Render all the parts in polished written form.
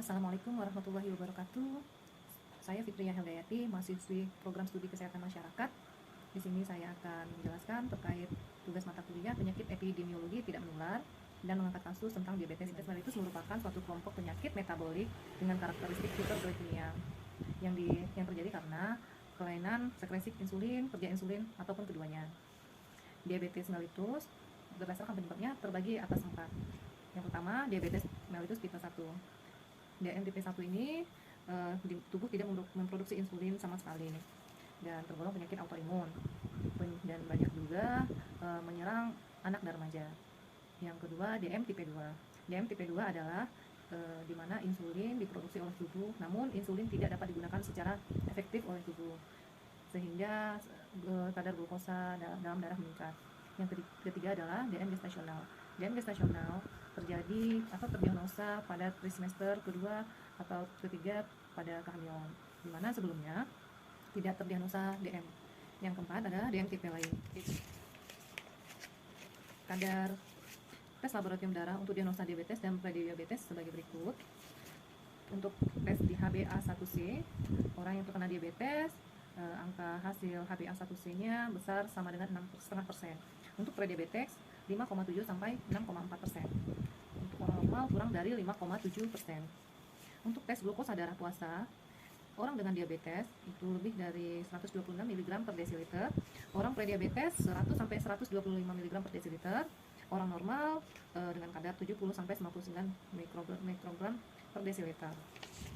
Assalamualaikum warahmatullahi wabarakatuh. Saya Fitriya Heldayati, mahasiswi Program Studi Kesehatan Masyarakat. Di sini saya akan menjelaskan terkait tugas mata kuliah penyakit epidemiologi tidak menular dan mengangkat kasus tentang diabetes. Diabetes mellitus merupakan suatu kelompok penyakit metabolik dengan karakteristik hiperglikemia yang terjadi karena kelainan sekresi insulin, kerja insulin, ataupun keduanya. Diabetes mellitus berdasarkan penyebabnya terbagi atas 4. Yang pertama, diabetes mellitus tipe 1. DM tipe 1 ini di tubuh tidak memproduksi insulin sama sekali dan tergolong penyakit autoimun dan banyak juga menyerang anak dan remaja. Yang kedua, DM tipe 2. DM tipe 2 adalah di mana insulin diproduksi oleh tubuh, namun insulin tidak dapat digunakan secara efektif oleh tubuh sehingga kadar glukosa dalam darah meningkat. Yang ketiga adalah DM gestasional. DM gestasional terjadi atau terdiagnosa pada trimester kedua atau ketiga pada kehamilan, di mana sebelumnya tidak terdiagnosa DM. Yang keempat adalah DM tipe lain. Kadar tes laboratorium darah untuk diagnosa diabetes dan prediabetes sebagai berikut. Untuk tes di HbA1c, orang yang terkena diabetes, angka hasil HbA1c-nya besar sama dengan 6,5%. Untuk prediabetes 5,7 sampai 6,4%. Untuk orang normal kurang dari 5,7%. Untuk tes glukosa darah puasa, orang dengan diabetes itu lebih dari 126 mg per desiliter, orang prediabetes 100 sampai 125 mg per desiliter, orang normal dengan kadar 70 sampai 99 mikrogram per desiliter.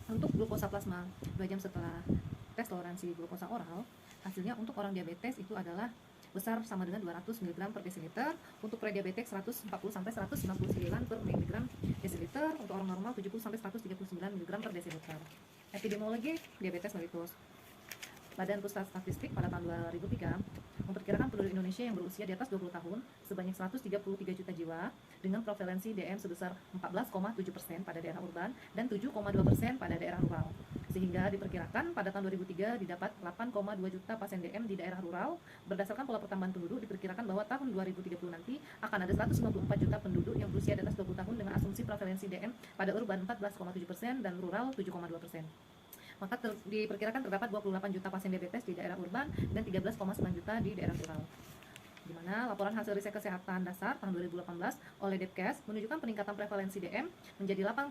Untuk glukosa plasma 2 jam setelah tes toleransi glukosa oral, hasilnya untuk orang diabetes itu adalah besar sama dengan 200 mg per desiliter, untuk prediabetes 140 sampai 199 per mg desiliter, untuk orang normal 70 sampai 139 mg per desiliter. Epidemiologi diabetes mellitus. Badan Pusat Statistik pada tahun 2003 memperkirakan penduduk Indonesia yang berusia di atas 20 tahun sebanyak 133 juta jiwa dengan prevalensi DM sebesar 14,7% pada daerah urban dan 7,2% pada daerah rural. Sehingga diperkirakan pada tahun 2003 didapat 8,2 juta pasien DM di daerah rural. Berdasarkan pola pertambahan penduduk, diperkirakan bahwa tahun 2030 nanti akan ada 194 juta penduduk yang berusia di atas 20 tahun dengan asumsi prevalensi DM pada urban 14,7% dan rural 7,2%. Maka diperkirakan terdapat 28 juta pasien diabetes di daerah urban dan 13,9 juta di daerah rural. Di mana laporan hasil riset kesehatan dasar tahun 2018 oleh Depkes menunjukkan peningkatan prevalensi DM menjadi 8,5%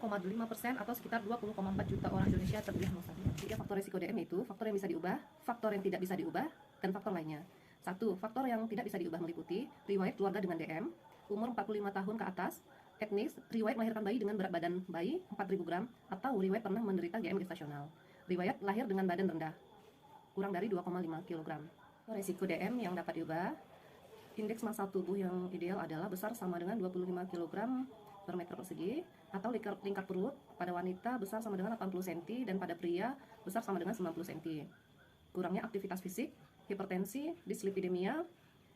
atau sekitar 20,4 juta orang Indonesia terdiagnosa DM. 3 faktor risiko DM itu faktor yang bisa diubah, faktor yang tidak bisa diubah, dan faktor lainnya. 1. Faktor yang tidak bisa diubah meliputi riwayat keluarga dengan DM, umur 45 tahun ke atas, etnis, riwayat melahirkan bayi dengan berat badan bayi 4.000 gram, atau riwayat pernah menderita GM gestasional. Riwayat lahir dengan badan rendah, kurang dari 2,5 kg. Resiko DM yang dapat diubah, indeks massa tubuh yang ideal adalah besar sama dengan 25 kg per meter persegi, atau lingkar perut pada wanita besar sama dengan 80 cm dan pada pria besar sama dengan 90 cm. Kurangnya aktivitas fisik, hipertensi, dislipidemia,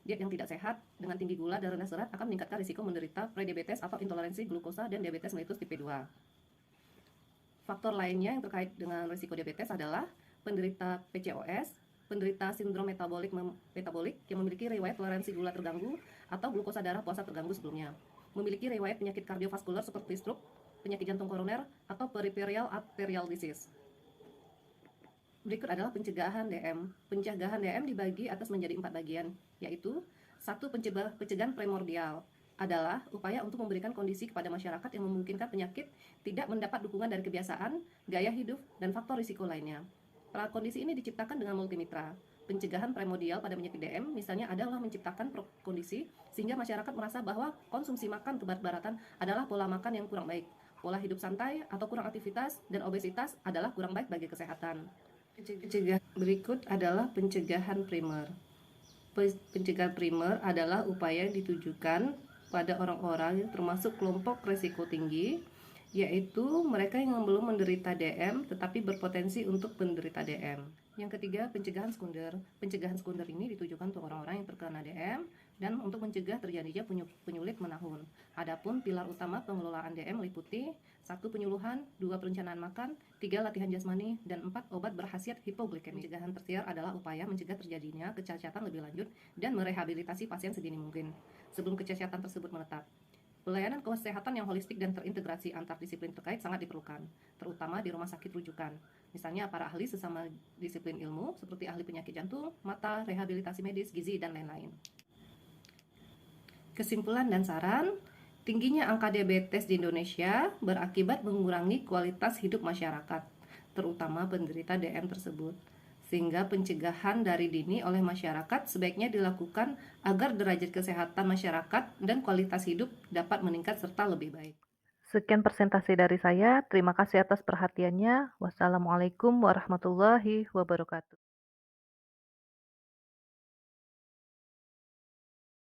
diet yang tidak sehat dengan tinggi gula dan rendah serat akan meningkatkan risiko menderita prediabetes atau intoleransi glukosa dan diabetes mellitus tipe 2. Faktor lainnya yang terkait dengan risiko diabetes adalah penderita PCOS, penderita sindrom metabolik yang memiliki riwayat toleransi gula terganggu atau glukosa darah puasa terganggu sebelumnya, memiliki riwayat penyakit kardiovaskular seperti stroke, penyakit jantung koroner, atau peripheral arterial disease. Berikut adalah pencegahan DM. Pencegahan DM dibagi atas menjadi 4 bagian, yaitu 1. Pencegahan primordial adalah upaya untuk memberikan kondisi kepada masyarakat yang memungkinkan penyakit tidak mendapat dukungan dari kebiasaan, gaya hidup, dan faktor risiko lainnya. Kondisi ini diciptakan dengan multimitra. Pencegahan primordial pada penyakit DM misalnya adalah menciptakan kondisi sehingga masyarakat merasa bahwa konsumsi makan keberat-baratan adalah pola makan yang kurang baik, pola hidup santai atau kurang aktivitas, dan obesitas adalah kurang baik bagi kesehatan. Pencegahan berikut adalah pencegahan primer. Pencegahan primer adalah upaya yang ditujukan pada orang-orang termasuk kelompok risiko tinggi, yaitu mereka yang belum menderita DM tetapi berpotensi untuk menderita DM. Yang ketiga, pencegahan sekunder. Pencegahan sekunder ini ditujukan untuk orang-orang yang terkena DM dan untuk mencegah terjadinya penyulit menahun. Adapun pilar utama pengelolaan DM meliputi 1. Penyuluhan, 2. Perencanaan makan, 3. Latihan jasmani, dan 4. Obat berkhasiat hipoglikemik. Pencegahan tersier adalah upaya mencegah terjadinya kecacatan lebih lanjut dan merehabilitasi pasien sedini mungkin sebelum kecacatan tersebut menetap. Pelayanan kesehatan yang holistik dan terintegrasi antar disiplin terkait sangat diperlukan, terutama di rumah sakit rujukan. Misalnya para ahli sesama disiplin ilmu seperti ahli penyakit jantung, mata, rehabilitasi medis, gizi, dan lain-lain. Kesimpulan dan saran, tingginya angka diabetes di Indonesia berakibat mengurangi kualitas hidup masyarakat, terutama penderita DM tersebut. Sehingga pencegahan dari dini oleh masyarakat sebaiknya dilakukan agar derajat kesehatan masyarakat dan kualitas hidup dapat meningkat serta lebih baik. Sekian presentasi dari saya. Terima kasih atas perhatiannya. Wassalamualaikum warahmatullahi wabarakatuh.